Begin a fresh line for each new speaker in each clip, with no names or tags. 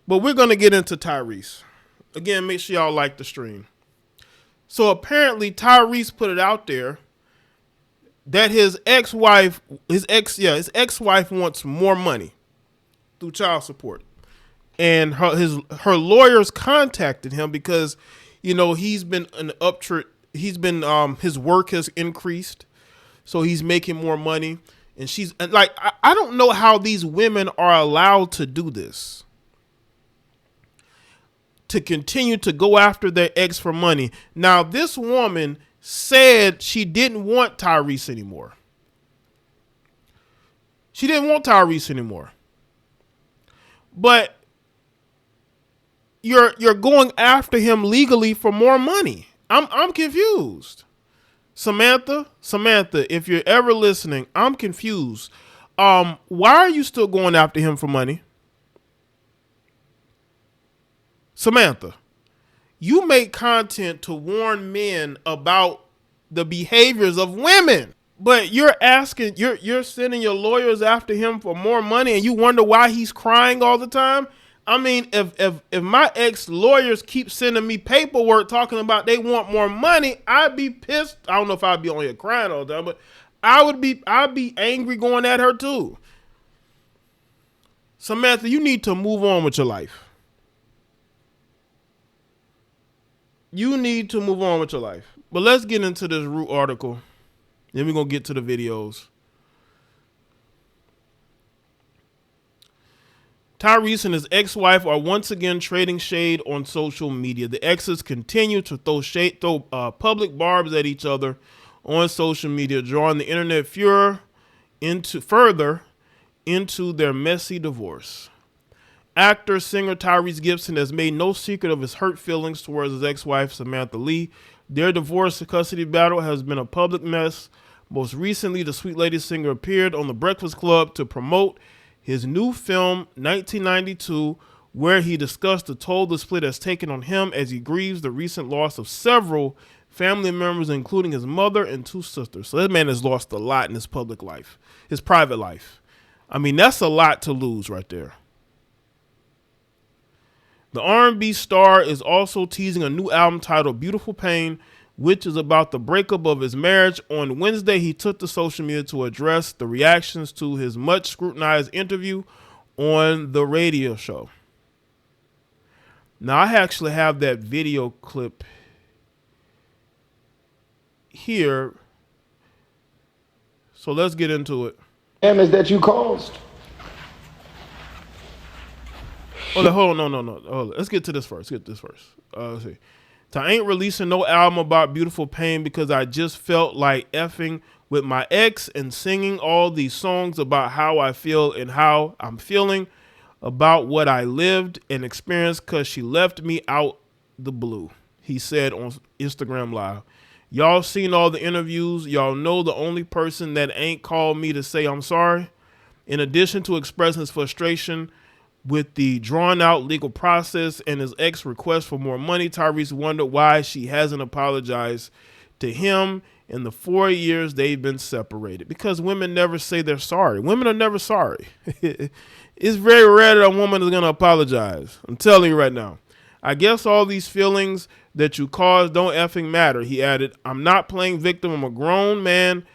But we're going to get into Tyrese. Again, make sure y'all like the stream. So apparently Tyrese put it out there that his ex-wife wants more money through child support. And her lawyers contacted him because, he's been an uptrend. His work has increased, so he's making more money. And she's like, I don't know how these women are allowed to do this, to continue to go after their ex for money. Now, this woman said she didn't want Tyrese anymore. She didn't want Tyrese anymore. But you're going after him legally for more money. I'm confused. Samantha, if you're ever listening, I'm confused. Why are you still going after him for money? Samantha, you make content to warn men about the behaviors of women, but you're sending your lawyers after him for more money, and you wonder why he's crying all the time. I mean, if my ex lawyers keep sending me paperwork talking about they want more money, I'd be pissed. I don't know if I'd be on here crying all the time, but I'd be angry going at her too. Samantha, you need to move on with your life. You need to move on with your life. But let's get into this Root article. Then we're going to get to the videos. Tyrese and his ex-wife are once again trading shade on social media. The exes continue to throw public barbs at each other on social media, drawing the internet furor further into their messy divorce. Actor, singer Tyrese Gibson has made no secret of his hurt feelings towards his ex-wife, Samantha Lee. Their divorce custody battle has been a public mess. Most recently, the Sweet Lady singer appeared on The Breakfast Club to promote his new film, 1992, where he discussed the toll the split has taken on him as he grieves the recent loss of several family members, including his mother and two sisters. So that man has lost a lot in his public life, his private life. I mean, that's a lot to lose right there. The R&B star is also teasing a new album titled Beautiful Pain, which is about the breakup of his marriage. On Wednesday, he took to social media to address the reactions to his much scrutinized interview on the radio show. Now, I actually have that video clip here, so let's get into it.
Damage that you caused.
Hold on, no. Hold on. Let's get to this first. Let's see. I ain't releasing no album about Beautiful Pain because I just felt like effing with my ex and singing all these songs about how I feel and how I'm feeling about what I lived and experienced because she left me out the blue, he said on Instagram Live. Y'all seen all the interviews. Y'all know the only person that ain't called me to say I'm sorry. In addition to expressing his frustration with the drawn-out legal process and his ex request for more money, Tyrese wondered why she hasn't apologized to him in the 4 years they've been separated. Because women never say they're sorry. Women are never sorry. It's very rare that a woman is going to apologize. I'm telling you right now. I guess all these feelings that you caused don't effing matter, he added. I'm not playing victim. I'm a grown man.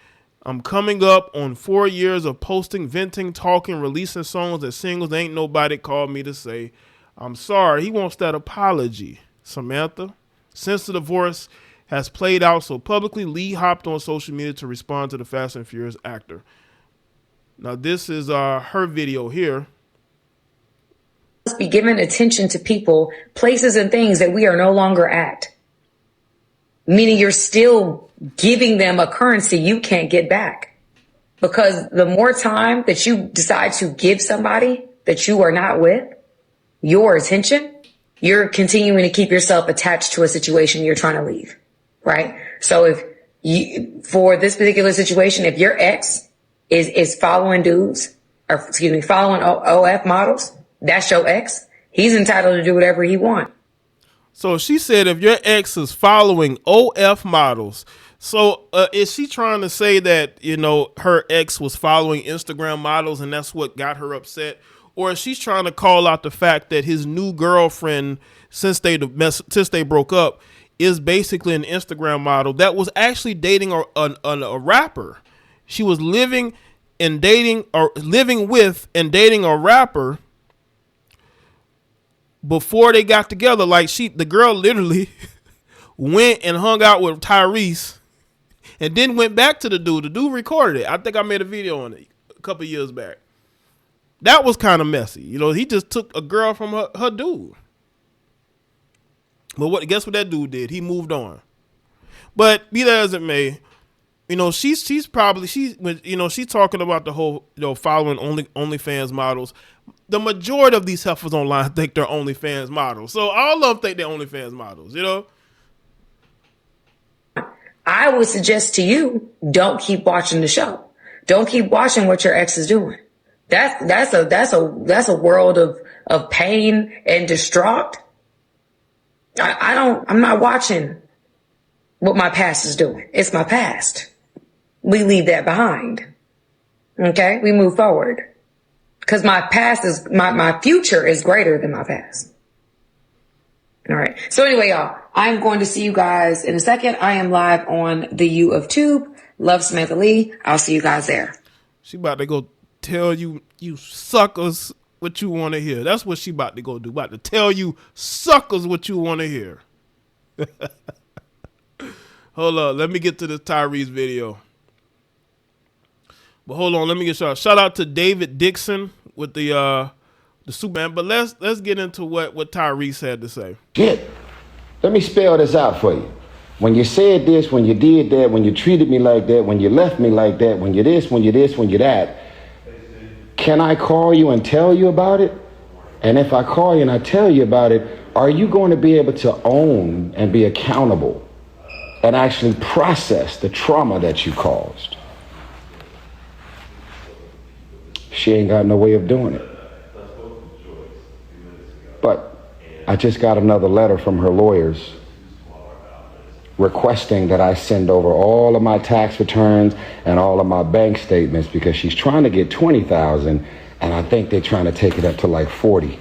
I'm coming up on 4 years of posting, venting, talking, releasing songs and singles. Ain't nobody called me to say I'm sorry. He wants that apology, Samantha. Since the divorce has played out so publicly, Lee hopped on social media to respond to the Fast and Furious actor. Now, this is her video here.
Must be giving attention to people, places, and things that we are no longer at. Meaning you're still giving them a currency you can't get back. Because the more time that you decide to give somebody that you are not with, your attention, you're continuing to keep yourself attached to a situation you're trying to leave, right? So if you, for this particular situation, if your ex is following dudes, or excuse me, following OF models, that's your ex. He's entitled to do whatever he wants.
So she said if your ex is following OF models, so is she trying to say that, her ex was following Instagram models and that's what got her upset? or she's trying to call out the fact that his new girlfriend, since they broke up, is basically an Instagram model that was actually dating a rapper. She was living with and dating a rapper before they got together. Like the girl literally went and hung out with Tyrese and then went back to the dude. The dude recorded it. I think I made a video on it a couple years back. That was kind of messy. You know, he just took a girl from her dude. But guess what that dude did? He moved on. But be that as it may, you know, she's talking about the whole, you know, following OnlyFans models. The majority of these heifers online think they're OnlyFans models. So all of them think they're OnlyFans models, you know?
I would suggest to you, don't keep watching the show. Don't keep watching what your ex is doing. That's a world of pain and distraught. I'm not watching what my past is doing. It's my past. We leave that behind. Okay? We move forward. Because my past is, my future is greater than my past. All right. So anyway, y'all, I'm going to see you guys in a second. I am live on the U of Tube. Love Samantha Lee. I'll see you guys there.
She about to go tell you suckers what you want to hear. That's what she about to go do. About to tell you suckers what you want to hear. Hold on. Let me get to this Tyrese video. But hold on. Let me get shout out to David Dixon with the Superman. But let's get into what Tyrese had to say.
Shit. Let me spell this out for you. When you said this, when you did that, when you treated me like that, when you left me like that, when you this, when you this, when you that, can I call you and tell you about it? And if I call you and I tell you about it, are you going to be able to own and be accountable and actually process the trauma that you caused? She ain't got no way of doing it. But I just got another letter from her lawyers requesting that I send over all of my tax returns and all of my bank statements because she's trying to get $20,000 and I think they're trying to take it up to like 40.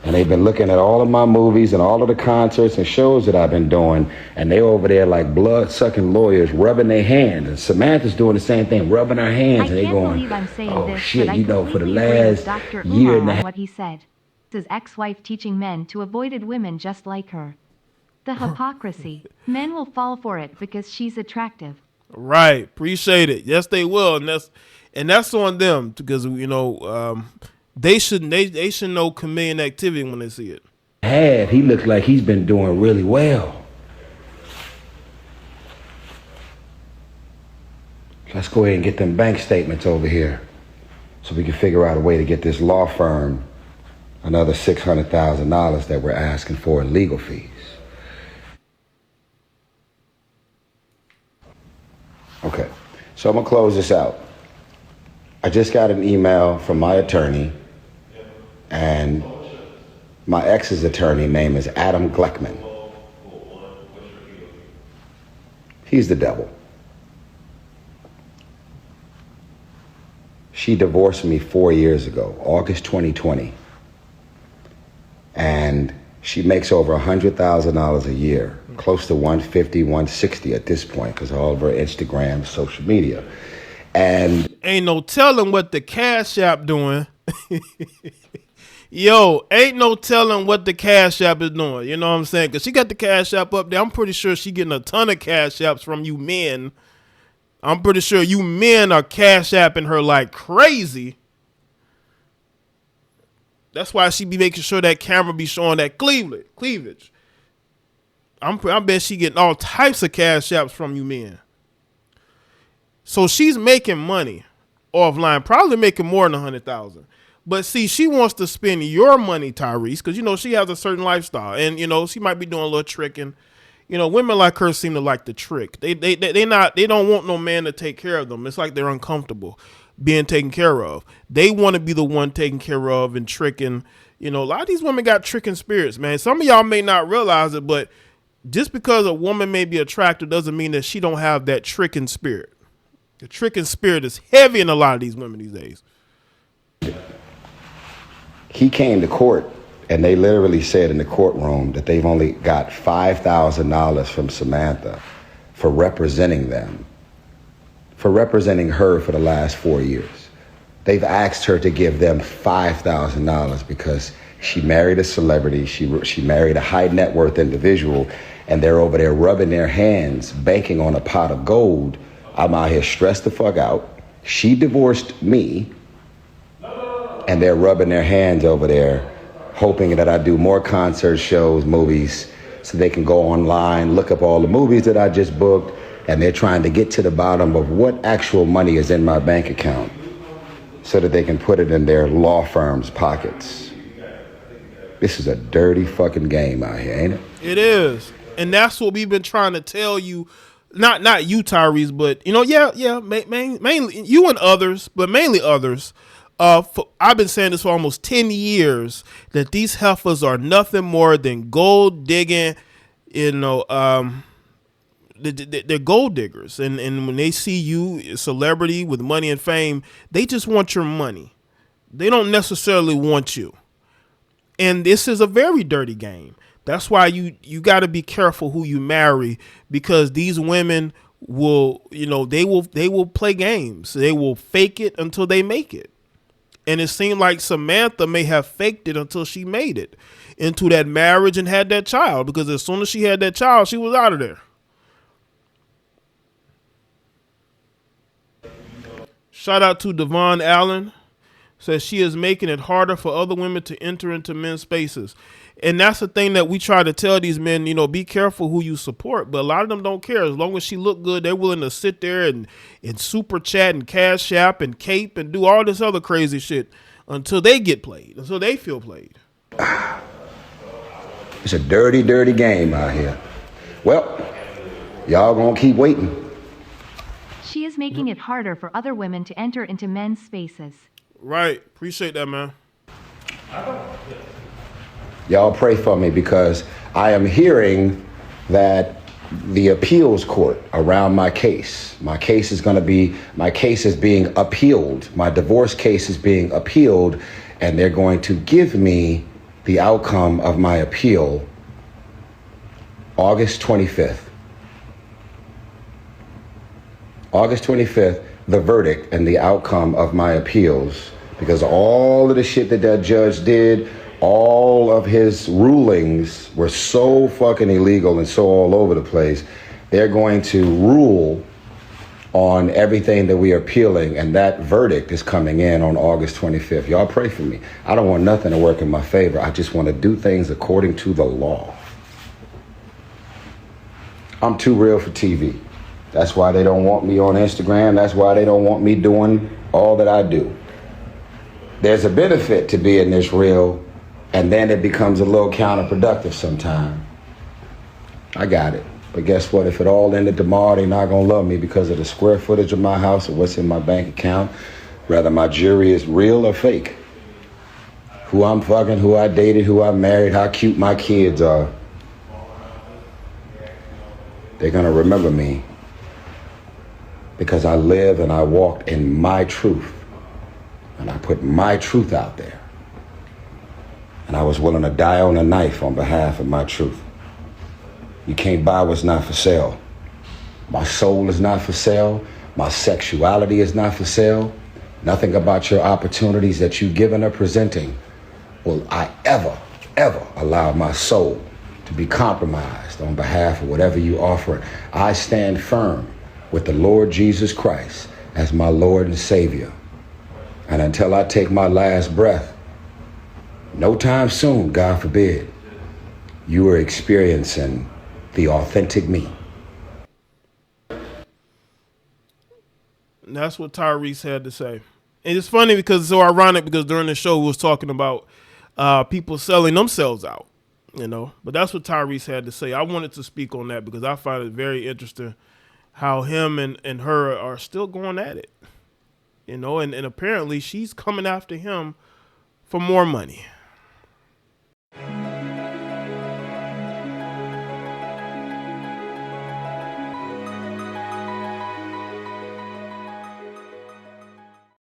And they've been looking at all of my movies and all of the concerts and shows that I've been doing, and they're over there like blood-sucking lawyers rubbing their hands. And Samantha's doing the same thing, rubbing her hands, and they're going, oh shit, you know, for the last year and a half.
What he said. His ex-wife teaching men to avoid women just like her. The hypocrisy. Men will fall for it because she's attractive.
Right. Appreciate it. Yes, they will. And that's on them because, you know, they should know chameleon activity when they see it.
He looks like he's been doing really well. Let's go ahead and get them bank statements over here so we can figure out a way to get this law firm another $600,000 that we're asking for in legal fees. Okay, so I'm gonna close this out. I just got an email from my attorney, and my ex's attorney name is Adam Gleckman. He's the devil. She divorced me 4 years ago, August 2020. And she makes over $100,000 a year, close to 150, 160 at this point, because of all of her Instagram, social media. And
ain't no telling what the Cash App doing. Yo, ain't no telling what the Cash App is doing. You know what I'm saying? Because she got the Cash App up there. I'm pretty sure she getting a ton of Cash Apps from you men. I'm pretty sure you men are Cash Apping her like crazy. That's why she be making sure that camera be showing that cleavage. I bet she getting all types of Cash Apps from you men. So she's making money offline, probably making more than 100,000. But see, she wants to spend your money, Tyrese, because, you know, she has a certain lifestyle. And, you know, she might be doing a little tricking. You know, women like her seem to like the trick. They don't want no man to take care of them. It's like they're uncomfortable being taken care of. They want to be the one taken care of and tricking. You know, a lot of these women got tricking spirits, man. Some of y'all may not realize it, but just because a woman may be attractive doesn't mean that she don't have that tricking spirit. The tricking spirit is heavy in a lot of these women these days.
He came to court, and they literally said in the courtroom that they've only got $5,000 from Samantha for representing them, for representing her for the last 4 years. They've asked her to give them $5,000 because she married a celebrity, she married a high net worth individual, and they're over there rubbing their hands, banking on a pot of gold. I'm out here stressed the fuck out. She divorced me, and they're rubbing their hands over there, hoping that I do more concerts, shows, movies, so they can go online, look up all the movies that I just booked, and they're trying to get to the bottom of what actual money is in my bank account so that they can put it in their law firm's pockets. This is a dirty fucking game out here, ain't it?
It is. And that's what we've been trying to tell you. Not you, Tyrese, but, mainly you and others, but mainly others. I've been saying this for almost 10 years, that these heifers are nothing more than gold digging, they're gold diggers. And when they see you, a celebrity with money and fame, they just want your money. They don't necessarily want you. And this is a very dirty game. That's why you got to be careful who you marry, because these women will, they will play games. They will fake it until they make it. And it seemed like Samantha may have faked it until she made it into that marriage and had that child, because as soon as she had that child, she was out of there. Shout out to Devon Allen. Says she is making it harder for other women to enter into men's spaces. And that's the thing that we try to tell these men, be careful who you support. But a lot of them don't care. As long as she look good, they're willing to sit there and super chat and cash app and cape and do all this other crazy shit until they get played, until they feel played.
It's a dirty, dirty game out here. Well, y'all gonna keep waiting.
She is making it harder for other women to enter into men's spaces.
Right. Appreciate that, man.
Y'all pray for me, because I am hearing that the appeals court around my case is being appealed. My divorce case is being appealed, and they're going to give me the outcome of my appeal August 25th. August 25th, the verdict and the outcome of my appeals, because all of the shit that judge did, all of his rulings were so fucking illegal and so all over the place. They're going to rule on everything that we are appealing, and that verdict is coming in on August 25th. Y'all pray for me. I don't want nothing to work in my favor. I just want to do things according to the law. I'm too real for TV. That's why they don't want me on Instagram. That's why they don't want me doing all that I do. There's a benefit to being this real, and then it becomes a little counterproductive sometimes. I got it. But guess what? If it all ended tomorrow, they're not going to love me because of the square footage of my house or what's in my bank account. Rather, my jury is real or fake. Who I'm fucking, who I dated, who I married, how cute my kids are. They're going to remember me because I live and I walked in my truth. And I put my truth out there. And I was willing to die on a knife on behalf of my truth. You can't buy what's not for sale. My soul is not for sale. My sexuality is not for sale. Nothing about your opportunities that you've given or presenting will I ever allow my soul to be compromised on behalf of whatever you offer. I stand firm with the Lord Jesus Christ as my Lord and Savior. And until I take my last breath, no time soon, God forbid, you are experiencing the authentic me.
And that's what Tyrese had to say. And it's funny because it's so ironic, because during the show we was talking about people selling themselves out, But that's what Tyrese had to say. I wanted to speak on that because I find it very interesting how him and her are still going at it. And apparently she's coming after him for more money.